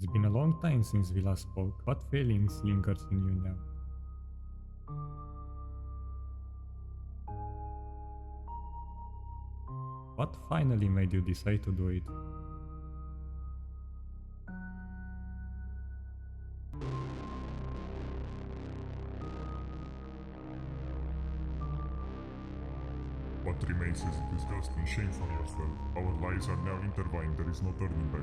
It's been a long time since we last spoke. What feelings lingers in you now? What finally made you decide to do it? What remains is disgust and shame for yourself. Our lives are now intertwined, there is no turning back.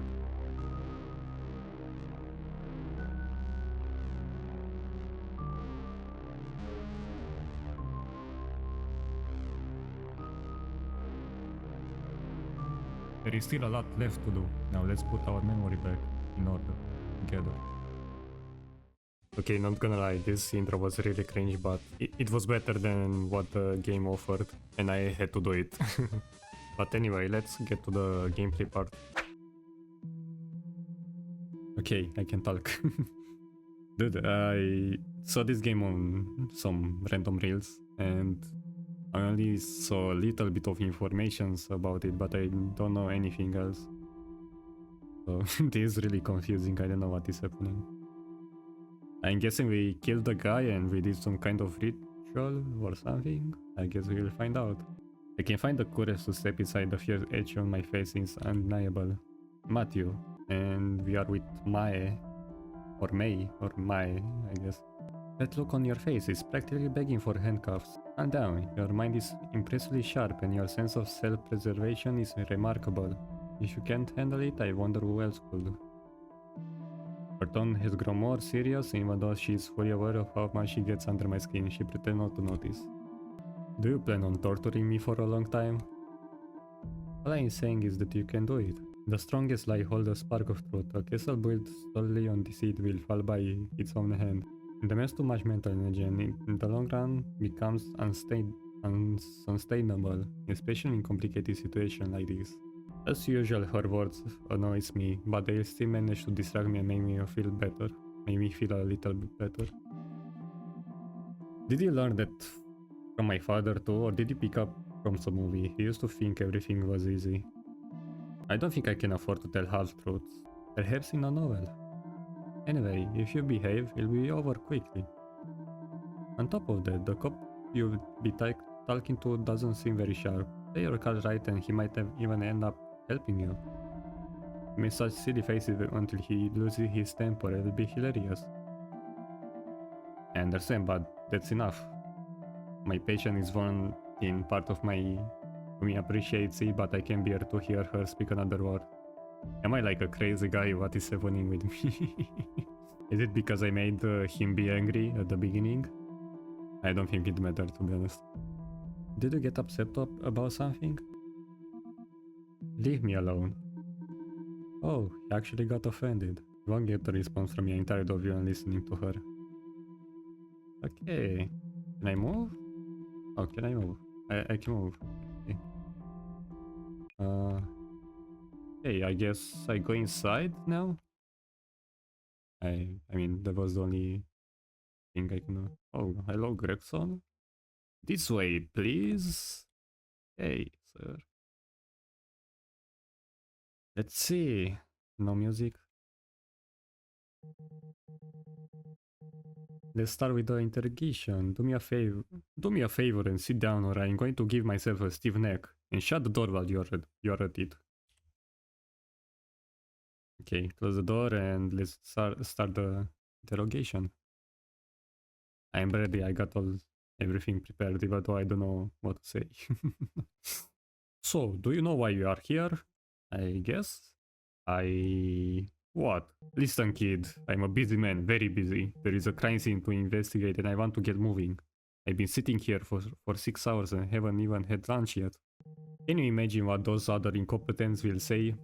There is still a lot left to do. Now let's put our memory back in order, together. Okay, not gonna lie, this intro was really cringe, but it was better than what the game offered, and I had to do it. But anyway, let's get to the gameplay part. Okay, I can talk. Dude, I saw this game on some random reels, and I only saw a little bit of information about it, but I don't know anything else. So this is really confusing, I don't know what is happening. I'm guessing we killed the guy and we did some kind of ritual or something. I guess we will find out. I can find the courage to step inside. The fear edge on my face is undeniable. Matthew, and we are with Mae, or May, or Mae, I guess. That look on your face is practically begging for handcuffs. Calm down, your mind is impressively sharp and your sense of self-preservation is remarkable. If you can't handle it, I wonder who else could. Her tone has grown more serious, even though she is fully aware of how much she gets under my skin. She pretends not to notice. Do you plan on torturing me for a long time? All I am saying is that you can do it. The strongest lie holds a spark of truth. A castle built solely on deceit will fall by its own hand. It demands too much mental energy and in the long run becomes unsustainable, especially in complicated situations like this. As usual, her words annoys me, but they still manage to distract me and make me feel better. Make me feel a little bit better. Did you learn that from my father too, or did you pick up from some movie? He used to think everything was easy. I don't think I can afford to tell half-truths. Perhaps in a novel. Anyway, if you behave, it'll be over quickly. On top of that, the cop you'll be talking to doesn't seem very sharp. Play your card right and he might even end up helping you. He makes such silly faces until he loses his temper, it'll be hilarious. I understand, but that's enough. My patience is one in part of me appreciates it, but I can bear to hear her speak another word. Am I like a crazy guy? What is happening with me? Is it because I made him be angry at the beginning? I don't think it mattered, to be honest. Did you get upset about something? Leave me alone. Oh, he actually got offended. You won't get a response from me. I'm tired of you and listening to her. Okay. Can I move? Oh, can I move? I can move. Okay. Hey, I guess I go inside now? I mean, that was the only thing I can do. Oh, hello, Gregson. This way, please. Hey, sir. Let's see. No music. Let's start with the interrogation. Do me a favor and sit down, or I'm going to give myself a stiff neck. And shut the door while you're at it. Okay, close the door and let's start the interrogation. I'm ready. I got everything prepared, even though I don't know what to say. So, do you know why you are here? I guess. What? Listen, kid. I'm a busy man, very busy. There is a crime scene to investigate and I want to get moving. I've been sitting here for 6 hours and haven't even had lunch yet. Can you imagine what those other incompetents will say?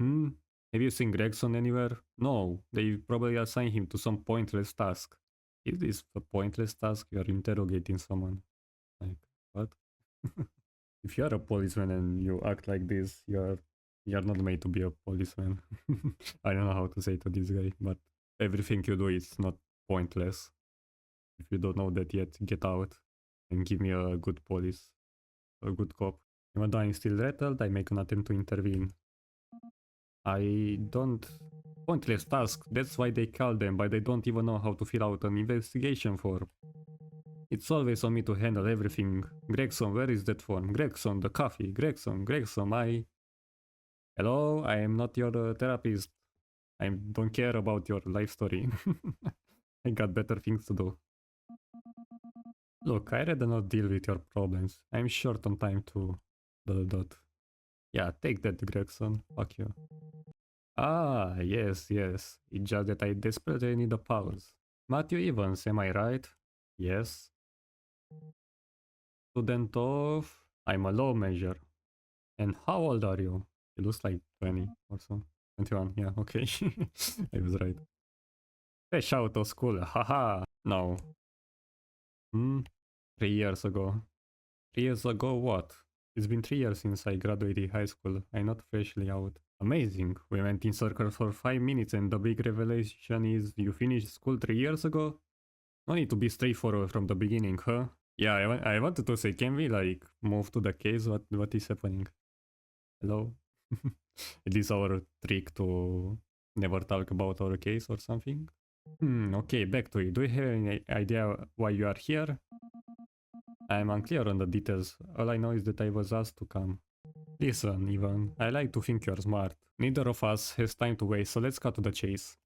Have you seen Gregson anywhere? No, they probably assign him to some pointless task. Is this a pointless task? You are interrogating someone. Like, what? If you are a policeman and you act like this, you're not made to be a policeman. I don't know how to say to this guy, but everything you do is not pointless. If you don't know that yet, get out and give me a good police, a good cop. Even though I'm still rattled, I make an attempt to intervene. I don't Pointless task, that's why they call them, but they don't even know how to fill out an investigation form. It's always on me to handle everything. Gregson, where is that form? Gregson, the coffee. Gregson, Hello, I am not your therapist. I don't care about your life story. I got better things to do. Look, I'd rather not deal with your problems. I'm short on time too. ... Yeah, take that, Gregson. Fuck you. Ah, yes. It's just that I desperately need the powers. Matthew Evans, am I right? Yes. Student of... I'm a law major. And how old are you? It looks like 20 or so. 21, yeah, okay. I was right. Fresh out of school, haha. No. 3 years ago. 3 years ago what? It's been 3 years since I graduated high school. I'm not freshly out. Amazing. We went in circles for 5 minutes and the big revelation is you finished school 3 years ago? No need to be straightforward from the beginning, huh? Yeah, I wanted to say, can we like move to the case? What is happening? Hello? It is our trick to never talk about our case or something? Okay, back to it. Do you have any idea why you are here? I'm unclear on the details. All I know is that I was asked to come. Listen, Ivan, I like to think you're smart. Neither of us has time to waste, so let's cut to the chase.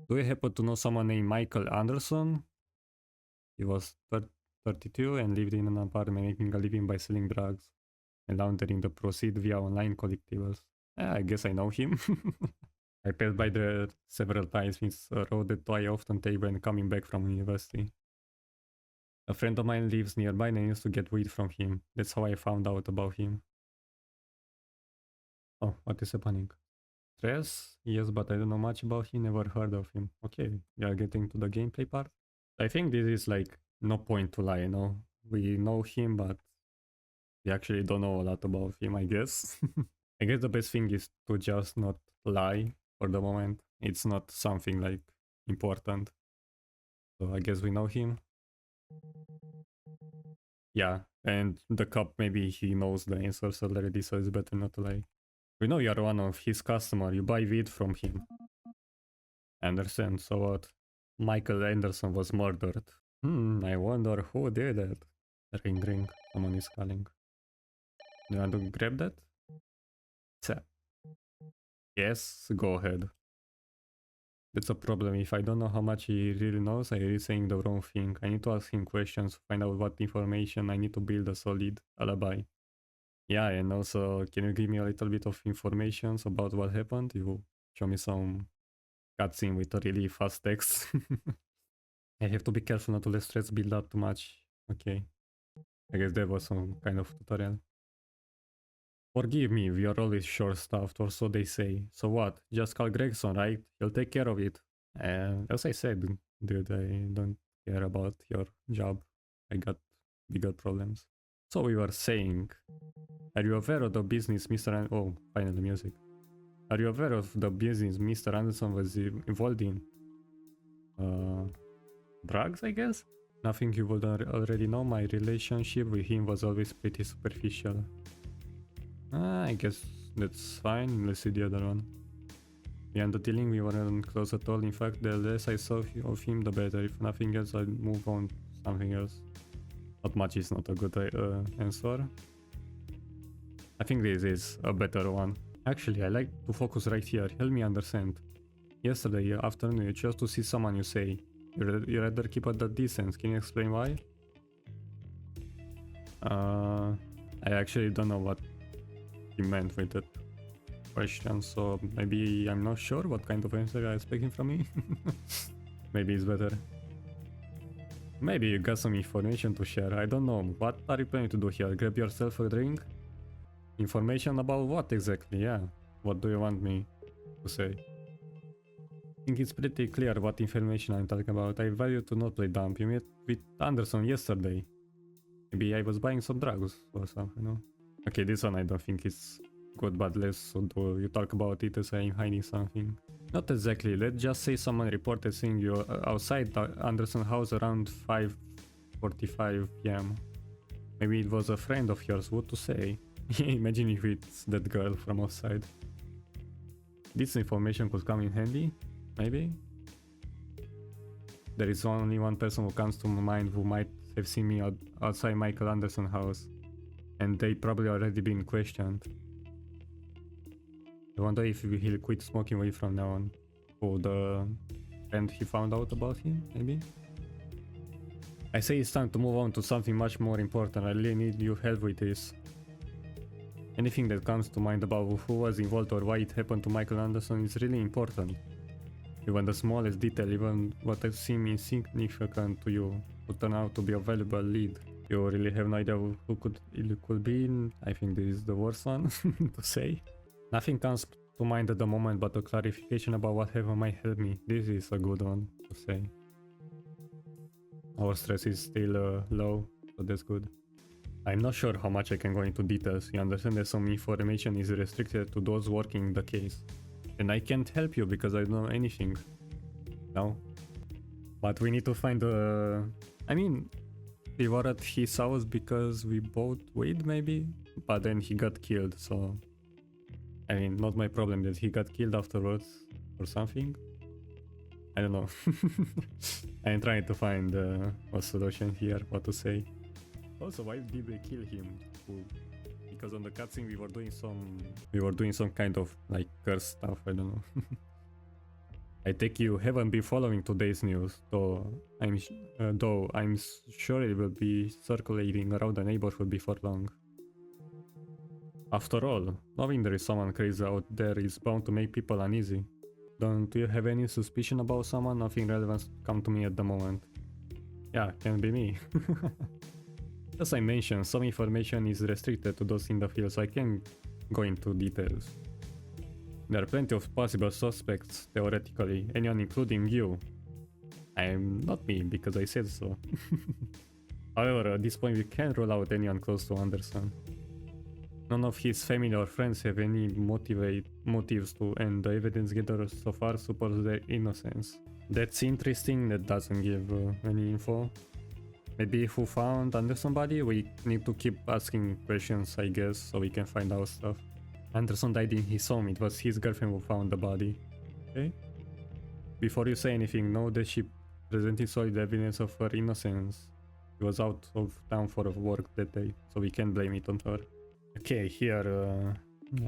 Do you happen to know someone named Michael Anderson? He was 32 and lived in an apartment making a living by selling drugs and laundering the proceeds via online collectibles. I guess I know him. I passed by there several times. It's a road that I often take when coming back from university. A friend of mine lives nearby and I used to get weed from him. That's how I found out about him. Oh, what is happening? Stress? Yes, but I don't know much about him, never heard of him. Okay, we are getting to the gameplay part. I think this is like no point to lie, you know? We know him, but we actually don't know a lot about him, I guess. I guess the best thing is to just not lie for the moment. It's not something like important. So I guess we know him. Yeah, and the cop, maybe he knows the answers already, so it's better not to lie. We know you're one of his customer, you buy weed from him. Understand, so what? Michael Anderson was murdered. I wonder who did it. Ring ring, someone is calling. Do you want to grab that? Yes, go ahead. That's a problem. If I don't know how much he really knows, I risk saying the wrong thing. I need to ask him questions to find out what information I need to build a solid alibi. Yeah, and also, can you give me a little bit of information about what happened? You show me some cutscene with a really fast text. I have to be careful not to let stress build up too much. Okay. I guess that was some kind of tutorial. Forgive me, we are always short-staffed, or so they say. So what? Just call Gregson, right? He'll take care of it. And as I said, dude, I don't care about your job. I got bigger problems. So we were saying, are you aware of the business Mr. Oh, finally music. Are you aware of the business Mr. Anderson was involved in? Drugs, I guess? Nothing you would already know. My relationship with him was always pretty superficial. I guess that's fine. Let's see the other one. Beyond the dealing, we weren't close at all. In fact, the less I saw of him, the better. If nothing else, I'd move on to something else. Not much is not a good answer. I think this is a better one. Actually, I like to focus right here. Help me understand. Yesterday afternoon, you chose to see someone, you say. You rather keep at that distance. Can you explain why? I actually don't know what he meant with that question, so maybe I'm not sure what kind of answer you're expecting from me. Maybe it's better. Maybe you got some information to share, I don't know. What are you planning to do here? Grab yourself a drink? Information about what exactly? Yeah. What do you want me to say? I think it's pretty clear what information I'm talking about. I value to not play dumb. You met with Anderson yesterday. Maybe I was buying some drugs or something, no? Okay, this one I don't think is good, but let's do you talk about it as I'm hiding something. Not exactly, let's just say someone reported seeing you outside the Anderson house around 5:45 PM. Maybe it was a friend of yours, what to say? Imagine if it's that girl from outside. this information could come in handy, maybe? There is only one person who comes to my mind who might have seen me outside Michael Anderson's house, and they probably already been questioned. I wonder if he'll quit smoking weed from now on, or the friend he found out about him, maybe? I say it's time to move on to something much more important. I really need your help with this. Anything that comes to mind about who was involved or why it happened to Michael Anderson is really important. Even the smallest detail, even what seems insignificant to you, would turn out to be a valuable lead. You really have no idea who it could be. I think this is the worst one to say. Nothing comes to mind at the moment, but a clarification about what happened might help me. This is a good one to say. Our stress is still low, so that's good. I'm not sure how much I can go into details. You understand that some information is restricted to those working the case. And I can't help you because I don't know anything. No. But we need to find I mean, we were at his house because we both weed maybe? But then he got killed, so... I mean, not my problem that he got killed afterwards or something. I don't know. I'm trying to find a solution here, what to say. Also, why did they kill him? Because on the cutscene we were doing some kind of like curse stuff, I don't know. I take you haven't been following today's news, though I'm sure it will be circulating around the neighborhood before long. After all, knowing there is someone crazy out there is bound to make people uneasy. Don't you have any suspicion about someone? Nothing relevant come to me at the moment. Yeah, can be me. As I mentioned, some information is restricted to those in the field, so I can't go into details. There are plenty of possible suspects, theoretically, anyone including you. I'm not me, because I said so. However, at this point we can't rule out anyone close to Anderson. None of his family or friends have any motives to, and the evidence gathered so far supports their innocence. That's interesting, that doesn't give any info. Maybe who found Anderson's body? We need to keep asking questions, I guess, so we can find out stuff. Anderson died in his home. It was his girlfriend who found the body. Okay? Before you say anything, know that she presented solid evidence of her innocence. She was out of town for work that day, so we can't blame it on her. Okay, here,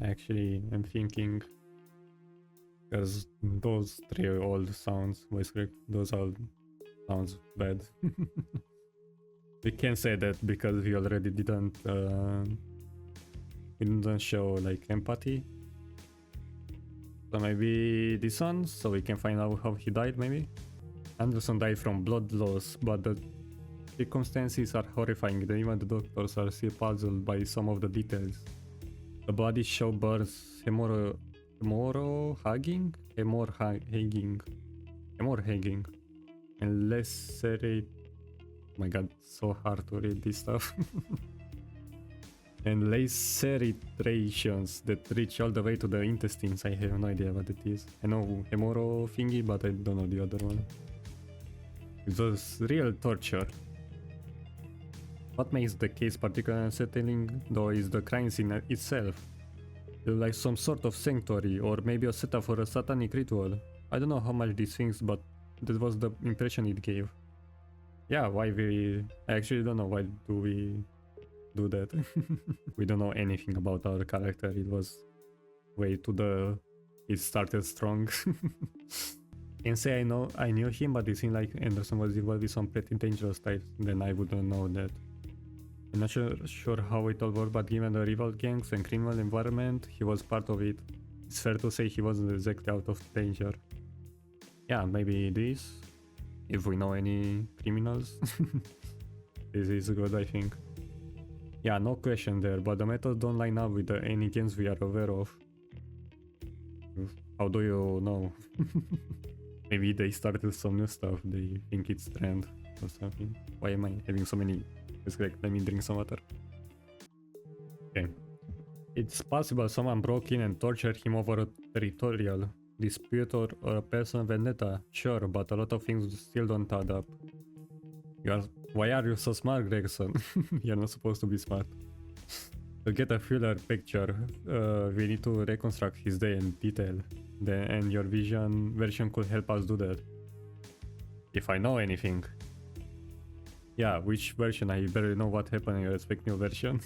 actually, I'm thinking... Because those three old sounds, voice crack, those all sounds bad. We can't say that because we already didn't show like empathy. So maybe this one, so we can find out how he died maybe. Anderson died from blood loss, but the circumstances are horrifying. Even the doctors are still puzzled by some of the details. The body show burns, hemorrhaging, and lacerate. Oh my god, so hard to read this stuff. And lacerations that reach all the way to the intestines. I have no idea what it is. I know hemorrho thingy, but I don't know the other one. It was real torture. What makes the case particularly unsettling, though, is the crime scene itself. Like some sort of sanctuary, or maybe a setup for a satanic ritual. I don't know how much these things, but that was the impression it gave. Yeah, I actually don't know why do we do that. We don't know anything about our character. It was way to it started strong. Can say I knew him, but it seemed like Anderson was involved with some pretty dangerous types. Then I wouldn't know that. I'm not sure how it all worked, but given the rival gangs and criminal environment, he was part of it. It's fair to say he wasn't exactly out of danger. Yeah, maybe this. If we know any criminals. This is good, I think. Yeah, no question there, but the methods don't line up with any games we are aware of. How do you know? Maybe they started some new stuff, they think it's trend or something. Why am I having so many? It's great, let me drink some water. Okay. It's possible someone broke in and tortured him over a territorial dispute or a personal vendetta, sure, but a lot of things still don't add up. Why are you so smart, Gregson? You're not supposed to be smart. To get a fuller picture, we need to reconstruct his day in detail. and your version could help us do that. If I know anything. Yeah, which version? I barely know what happened in your respective version.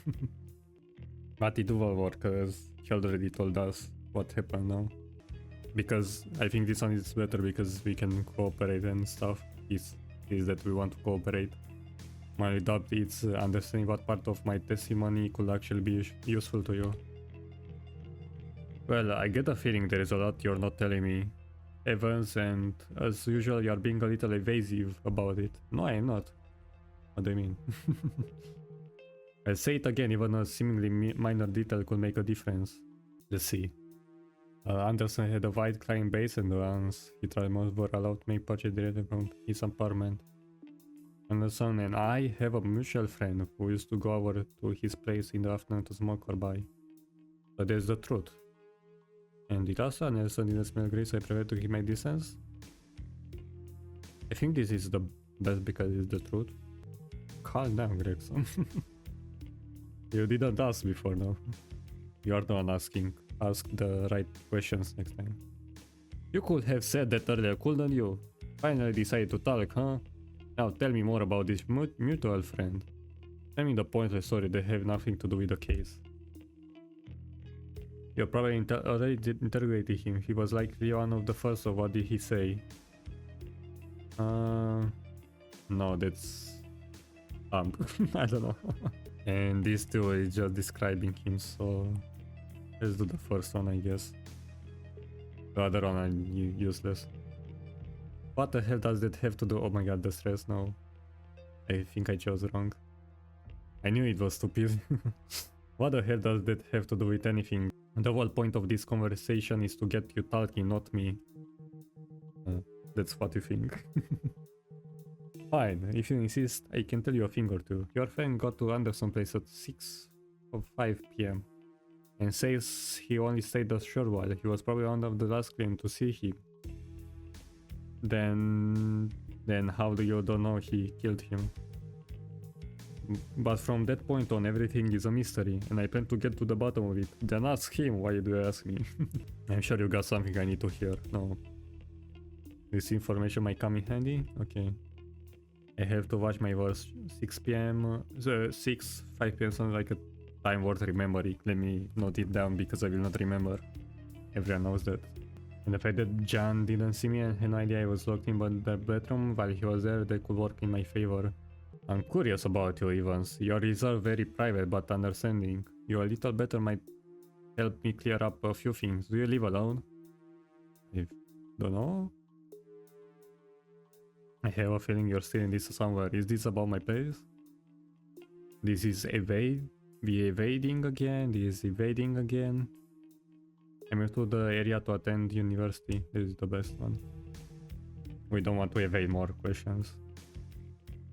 But it will work, cause he already told us what happened now. Because I think this one is better because we can cooperate and stuff. Is that we want to cooperate. My doubt is understanding what part of my testimony could actually be useful to you. Well, I get a feeling there is a lot you're not telling me, Evans, and as usual you're being a little evasive about it. No, I am not. What do you mean? I'll say it again, even a seemingly minor detail could make a difference. Let's see. Anderson had a wide client base and once he tried most were allowed to make purchase directly from his apartment. Anderson and I have a mutual friend who used to go over to his place in the afternoon to smoke or buy. But there's the truth. And it also Anderson didn't smell great, so I prefer to keep my distance. I think this is the best because it's the truth. Calm down, Gregson. You didn't ask before now. You are the one asking. Ask the right questions next time. You could have said that earlier, couldn't you? Finally decided to talk, huh? Now tell me more about this mutual friend. Tell me the pointless story that have nothing to do with the case. You probably already interrogated him. He was likely one of the first, so what did he say? No, that's... I don't know. And this two is just describing him, so... Let's do the first one, I guess. The other one are useless. What the hell does that have to do? Oh my god, the stress now. I think I chose wrong. I knew it was stupid. What the hell does that have to do with anything? The whole point of this conversation is to get you talking, not me. That's what you think. Fine, if you insist, I can tell you a thing or two. Your friend got to Anderson place at 6 or 5 p.m. and says he only stayed a short while. He was probably one of the last claim to see him. Then how do you don't know he killed him? But from that point on, everything is a mystery, and I plan to get to the bottom of it. Then ask him, why do you ask me? I'm sure you got something I need to hear. No. This information might come in handy? Okay. I have to watch my words. 6 p.m. 5 p.m. sounds like a time worth remembering. Let me note it down because I will not remember. Everyone knows that. And the fact that John didn't see me and had no idea I was locked in the bedroom while he was there, that could work in my favor. I'm curious about you, Evans. Your reserve very private but understanding. You a little better might help me clear up a few things. Do you live alone? I don't know. I have a feeling you're still in this somewhere. Is this about my place? This is evading again. This is evading again. I moved to the area to attend university. This is the best one. We don't want to evade more questions.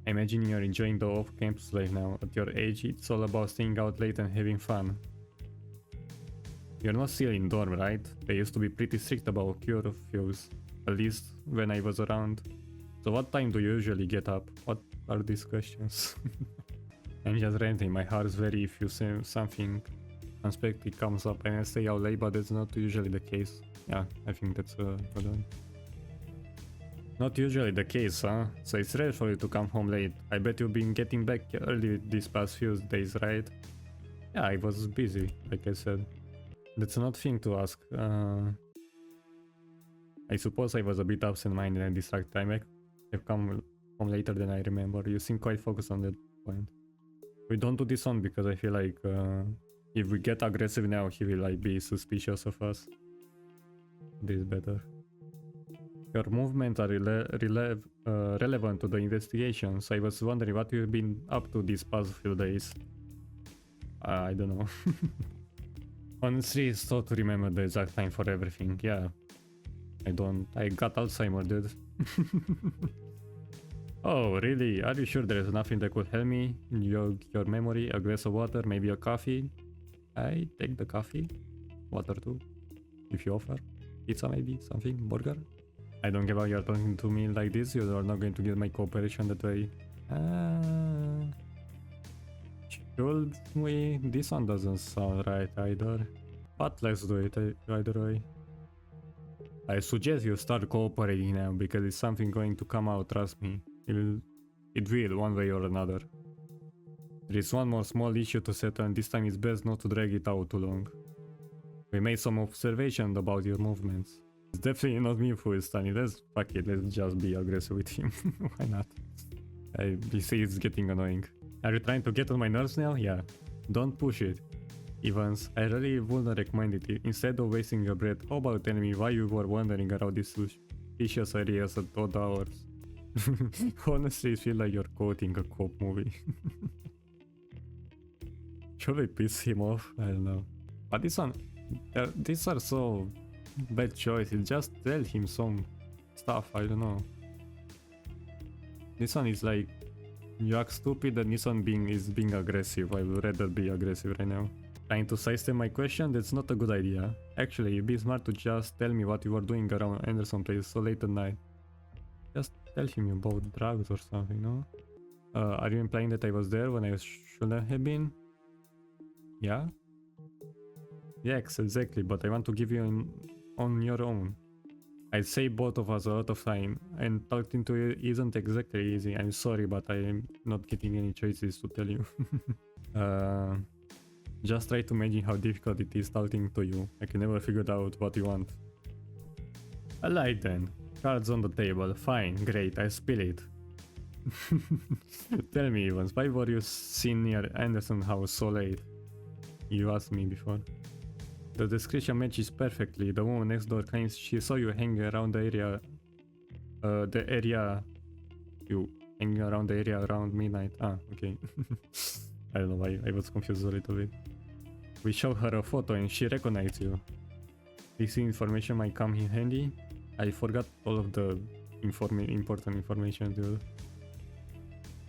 I imagine you're enjoying the off-campus life now. At your age, it's all about staying out late and having fun. You're not still in dorm, right? They used to be pretty strict about curfews, at least when I was around. So what time do you usually get up? What are these questions? I'm just ranting, my heart is very if you say something unexpected comes up and I stay out late, but that's not usually the case. Yeah, I think that's a good one. Not usually the case, huh? So it's rare for you to come home late. I bet you've been getting back early these past few days, right? Yeah, I was busy, like I said. That's not thing to ask. I suppose I was a bit absent-minded and distracted. I may have come home later than I remember. You seem quite focused on that point. We don't do this one because I feel like if we get aggressive now, he will like be suspicious of us. This is better. Your movements are relevant to the investigation, so I was wondering what you've been up to these past few days. I don't know. Honestly, it's tough to remember the exact time for everything. Yeah, I got Alzheimer's, dude. Oh, really? Are you sure there is nothing that could help me? Your memory, a glass of water, maybe a coffee? I take the coffee. Water too, if you offer. Pizza maybe, something, burger? I don't give out you're talking to me like this, you are not going to get my cooperation that way. Should we? This one doesn't sound right either. But let's do it either way. I suggest you start cooperating now because it's something going to come out, trust me. It will, one way or another. There is one more small issue to settle and this time it's best not to drag it out too long. We made some observations about your movements. It's definitely not me who is funny. Fuck it, let's just be aggressive with him. Why not? You see it's getting annoying. Are you trying to get on my nerves now? Yeah. Don't push it. Evans, I really wouldn't recommend it. Instead of wasting your breath, how about telling me why you were wandering around these suspicious areas at odd hours? Honestly, it feels like you're quoting a cop movie. Should we piss him off? I don't know. But this one, these are so bad choices. Just tell him some stuff, I don't know. This one is like, you act stupid and this one is being aggressive. I would rather be aggressive right now. Trying to sidestep my question? That's not a good idea. Actually, it'd be smart to just tell me what you were doing around Anderson place so late at night. Just tell him about drugs or something, no? Are you implying that I was there when I shouldn't have been? Yeah? Yes, exactly, but I want to give you on your own. I'd say both of us a lot of time, and talking to you isn't exactly easy. I'm sorry, but I'm not getting any choices to tell you. Just try to imagine how difficult it is talking to you. I can never figure out what you want. Alright then. Cards on the table. Fine, great, I spill it. Tell me, Evans, why were you seen near Anderson house so late? You asked me before. The description matches perfectly. The woman next door claims she saw you hanging around the area. You hanging around the area around midnight. Ah, okay. I don't know why, I was confused a little bit. We showed her a photo and she recognized you. This information might come in handy. I forgot all of the important information, dude.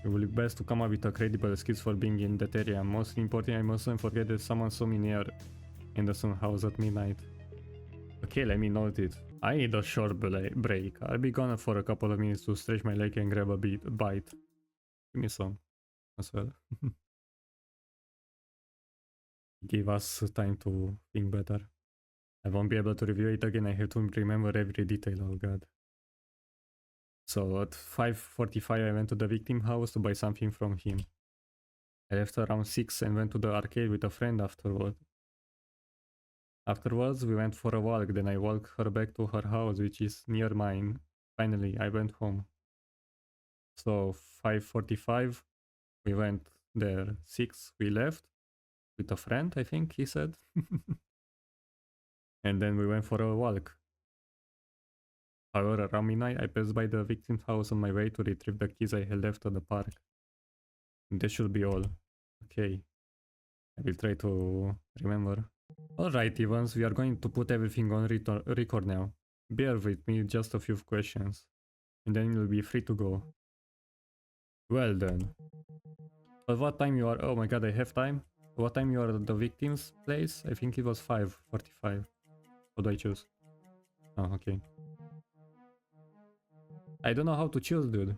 It will be best to come up with a credible excuse for being in that area. Most important, I mustn't forget that someone saw me near Anderson house at midnight. Okay, let me note it. I need a short break. I'll be gone for a couple of minutes to stretch my leg and grab a bite. Give me some as well. Give us time to think better. I won't be able to review it again. I have to remember every detail. Oh god. So at 5:45 I went to the victim house to buy something from him. I left around 6 and went to the arcade with a friend afterward. Afterwards we went for a walk, then I walked her back to her house, which is near mine. Finally I went home. So 5:45 we went there, 6 we left with a friend, I think he said. And then we went for a walk. However, around midnight, I passed by the victim's house on my way to retrieve the keys I had left at the park. And that should be all. Okay. I will try to remember. Alright, Evans, we are going to put everything on record now. Bear with me, just a few questions. And then you'll be free to go. Well then. At what time you are? Oh my god, I have time. What time you are at the victim's place? I think it was 5:45. What do I choose? Oh, okay. I don't know how to choose, dude.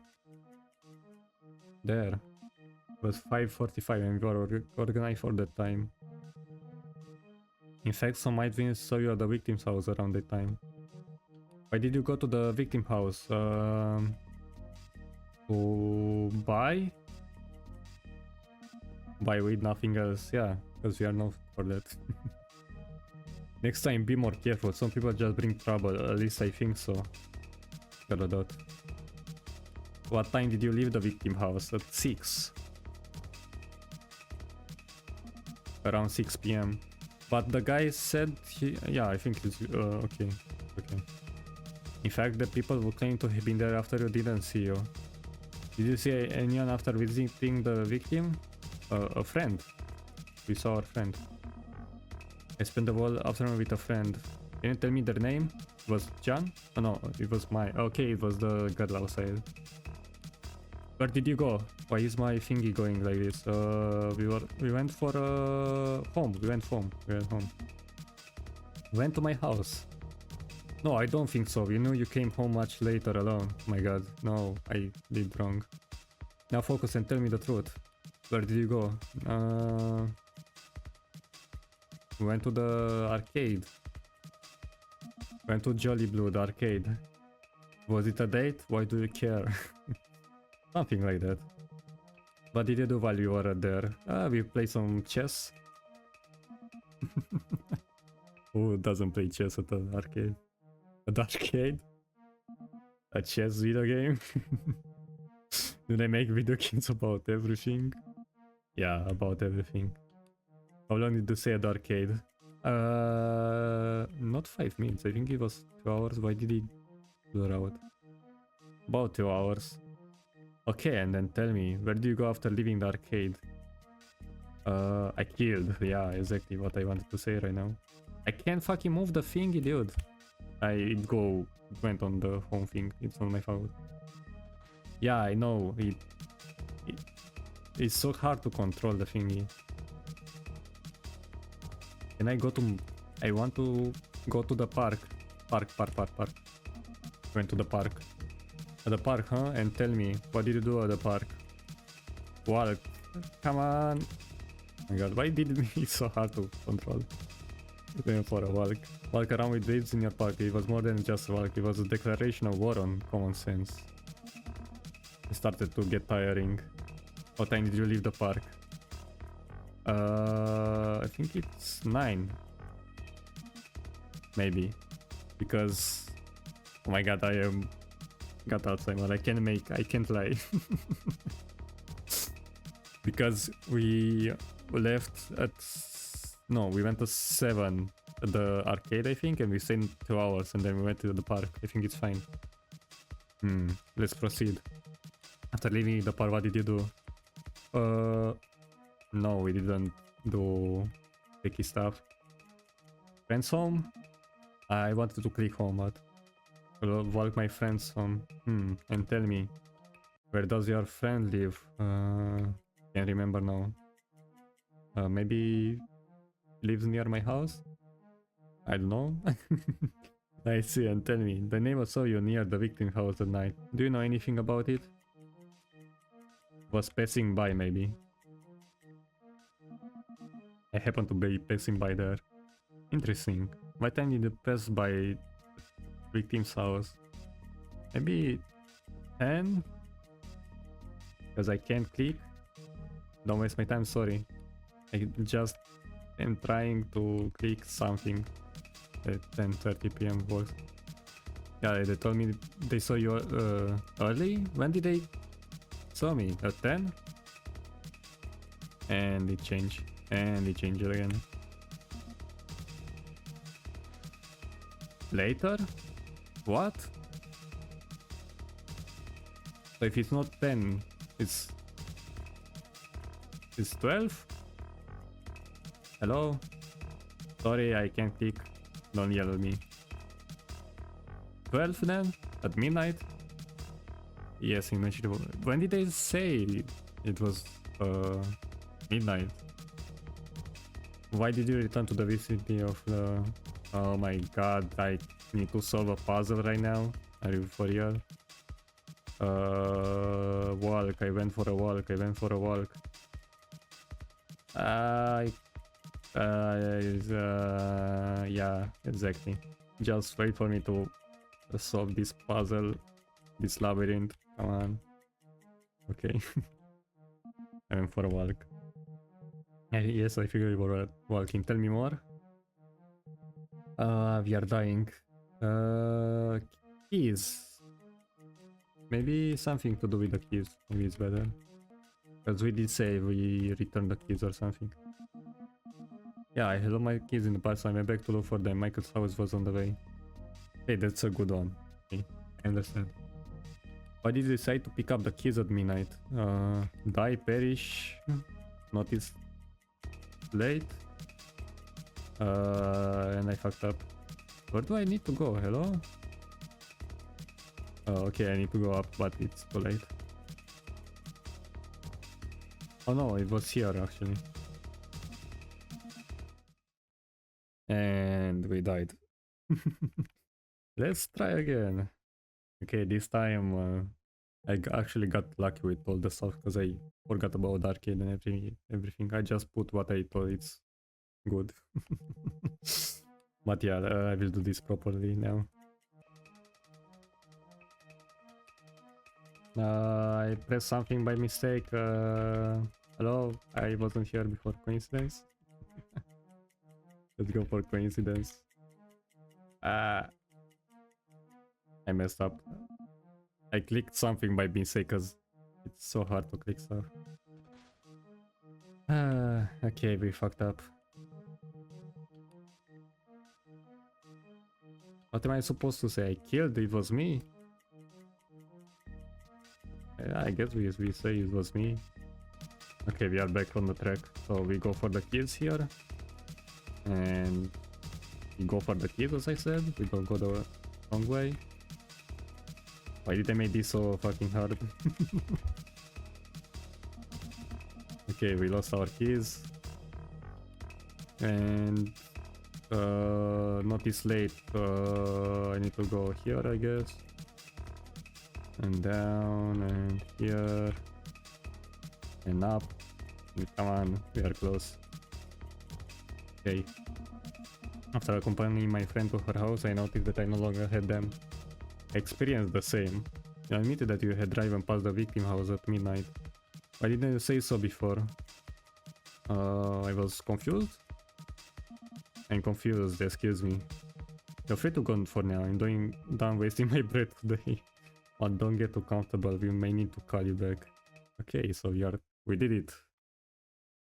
There. It was 5:45 and we were organized for that time. In fact, some might even saw you at the victim's house around that time. Why did you go to the victim house? To buy? Buy with nothing else, yeah, because we are known for that. Next time, be more careful. Some people just bring trouble, at least I think so. Got a dot. What time did you leave the victim house? At 6. Around 6 PM. But the guy said yeah, I think it's okay. In fact, the people who claim to have been there after you didn't see you. Did you see anyone after visiting the victim? A friend. We saw our friend. I spent the whole afternoon with a friend. Can you tell me their name? It was John? Oh no, it was okay, it was the girl outside. Where did you go? Why is my thingy going like this? We went for home. We went home. Went to my house. No, I don't think so. You know you came home much later alone. My god, no, I did wrong. Now focus and tell me the truth. Where did you go? We went to the arcade. Went to Jolly Blue, the arcade. Was it a date? Why do you care? Something like that. What did you do while you were there? We played some chess. Who doesn't play chess at the arcade? At the arcade? A chess video game? Do they make video games about everything? Yeah, about everything. How long did you stay at the arcade? Not 5 minutes. I think it was 2 hours. Why did he blur out? About 2 hours. Okay, and then tell me, where do you go after leaving the arcade? I killed. Yeah, exactly what I wanted to say right now. I can't fucking move the thingy, dude. It went on the home thing. It's not my fault. Yeah, I know. It's so hard to control the thingy. Can I go to... I want to go to the park. Park. Went to the park. At the park, huh? And tell me, what did you do at the park? Walk. Come on. Oh my god, why did it be so hard to control? Going for a walk. Walk around with waves in your park. It was more than just a walk. It was a declaration of war on common sense. It started to get tiring. What time did you leave the park? I think it's 9. Maybe. Because... Oh my god, I got Alzheimer. I can't lie. Because we left at... No, we went to 7 at the arcade, I think, and we stayed 2 hours, and then we went to the park. I think it's fine. Let's proceed. After leaving the park, what did you do? No, we didn't do picky stuff. Friends home? I wanted to click home, but I'll walk my friends home. And tell me, where does your friend live? Can't remember now. Maybe lives near my house? I don't know. I see, and tell me, the neighbor saw you near the victim house at night. Do you know anything about it? Was passing by, maybe. I happened to be passing by there. Interesting. What time did you pass by victim's house? Maybe 10? Because I can't click. Don't waste my time, sorry. I just am trying to click something at 10:30 PM works. Yeah, they told me they saw you early? When did they saw me? At 10? And it changed. And it changed again. Later? What? So if it's not 10, it's 12? Hello? Sorry, I can't click. Don't yell at me. 12 then? At midnight? Yes, imagine. When did they say it was midnight? Why did you return to the vicinity of the... Oh my god, I need to solve a puzzle right now. Are you for real? Walk. I went for a walk. Yeah, exactly. Just wait for me to solve this puzzle, this labyrinth. Come on. Okay. I went for a walk. Yes, I figured you were walking. Tell me more. We are dying. Keys. Maybe something to do with the keys. Maybe it's better. Because we did say we returned the keys or something. Yeah, I had all my keys in the past, so I went back to look for them. Michael's house was on the way. Hey, that's a good one. Okay, I understand. Why did you decide to pick up the keys at midnight? Die, perish, notice late. And I fucked up. Where do I need to go? Hello? Okay, I need to go up, but it's too late. Oh no, it was here actually. And we died. Let's try again. Okay, this time I actually got lucky with all the stuff because I forgot about the arcade and everything. I just put what I thought it's good. But yeah, I will do this properly now. I pressed something by mistake. Hello, I wasn't here before. Coincidence? Let's go for coincidence. I messed up. I clicked something by mistake because it's so hard to click stuff. Okay, we fucked up. What am I supposed to say? I killed, it was me. Yeah, I guess we say it was me. Okay, we are back on the track. So we go for the keys here. And we go for the keys, as I said. We don't go the wrong way. Why did I make this so fucking hard? Okay, we lost our keys. And not this late. I need to go here, I guess. And down, and here. And up. Come on, we are close. Okay. After accompanying my friend to her house, I noticed that I no longer had them. I experienced the same. You admitted that you had driven past the victim house at midnight. Why didn't you say so before? I was confused? I'm confused, excuse me. You're free to go for now. I'm done wasting my breath today. But don't get too comfortable, we may need to call you back. Okay, so we did it.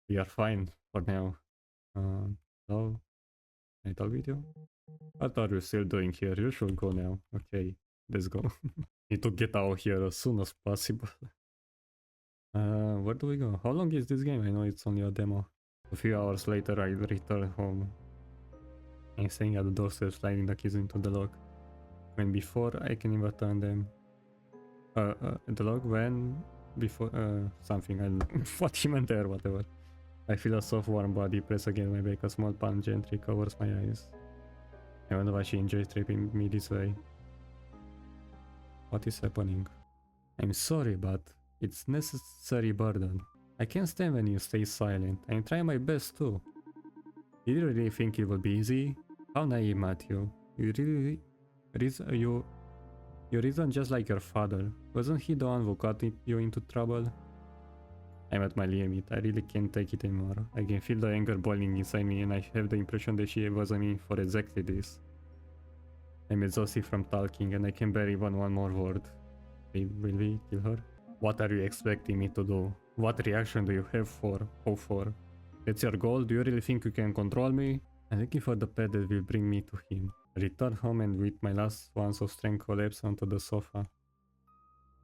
We are fine for now. So, can I talk with you? What are you still doing here? You should go now. Okay, let's go. Need to get out here as soon as possible. Where do we go? How long is this game? I know it's only a demo. A few hours later, I returned home. I'm staying at the doorstep, sliding the keys into the lock. When before I can even turn them. The lock when before something. I don't know what he meant there. Whatever. I feel a soft warm body press against my back. A small palm gently covers my eyes. I wonder why she enjoys trapping me this way. What is happening? I'm sorry, but it's necessary burden. I can't stand when you stay silent. I'm trying my best too. Did you really think it would be easy? How naive, Matthew. You reason just like your father. Wasn't he the one who got you into trouble? I'm at my limit. I really can't take it anymore. I can feel the anger boiling inside me and I have the impression that she was aiming for exactly this. I'm exhausted from talking and I can bear even one more word. Will we kill her? What are you expecting me to do? What reaction do you have hope for? That's your goal? Do you really think you can control me? I'm looking for the path that will bring me to him. I return home and with my last ounce of strength collapse onto the sofa.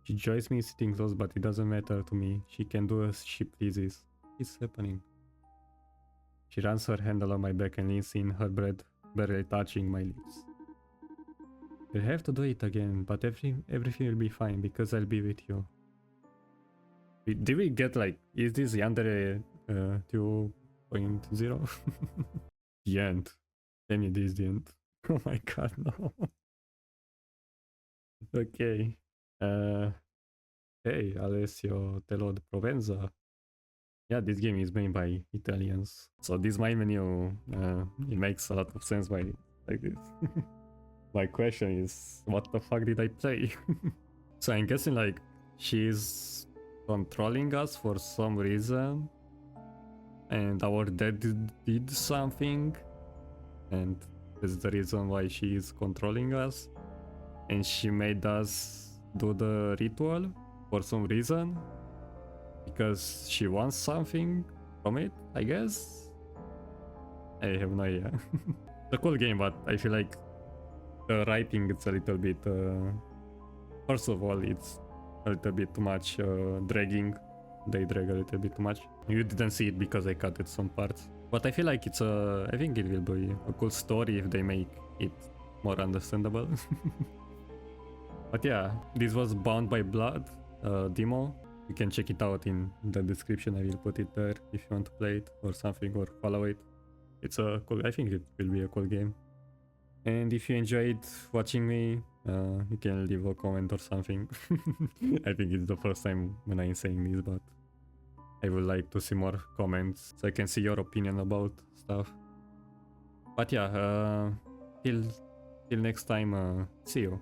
She joins me sitting close, but it doesn't matter to me. She can do as she pleases. What's happening? She runs her hand along my back and leans in, her breath barely touching my lips. We'll have to do it again, but everything will be fine because I'll be with you. Did we get like, is this Yandere 2.0? The end. Tell me this is the end. Oh my god, no. Okay. Hey, Alessio Telo de Provenza. Yeah, this game is made by Italians. So this my menu, it makes a lot of sense why like this. My question is, what the fuck did I play? So I'm guessing like she's controlling us for some reason. And our dad did something. And that's the reason why she is controlling us. And she made us do the ritual for some reason. Because she wants something from it, I guess? I have no idea. It's a cool game, but I feel like the writing is a little bit... first of all, it's a little bit too much dragging. They drag a little bit too much. You didn't see it because I cut it some parts. But I feel like it's I think it will be a cool story if they make it more understandable. But yeah, this was Bound by Blood demo. You can check it out in the description. I will put it there if you want to play it or something or follow it. It's a cool, I think it will be a cool game. And if you enjoyed watching me, you can leave a comment or something. I think it's the first time when I'm saying this, but I would like to see more comments so I can see your opinion about stuff. But yeah, till next time, see you.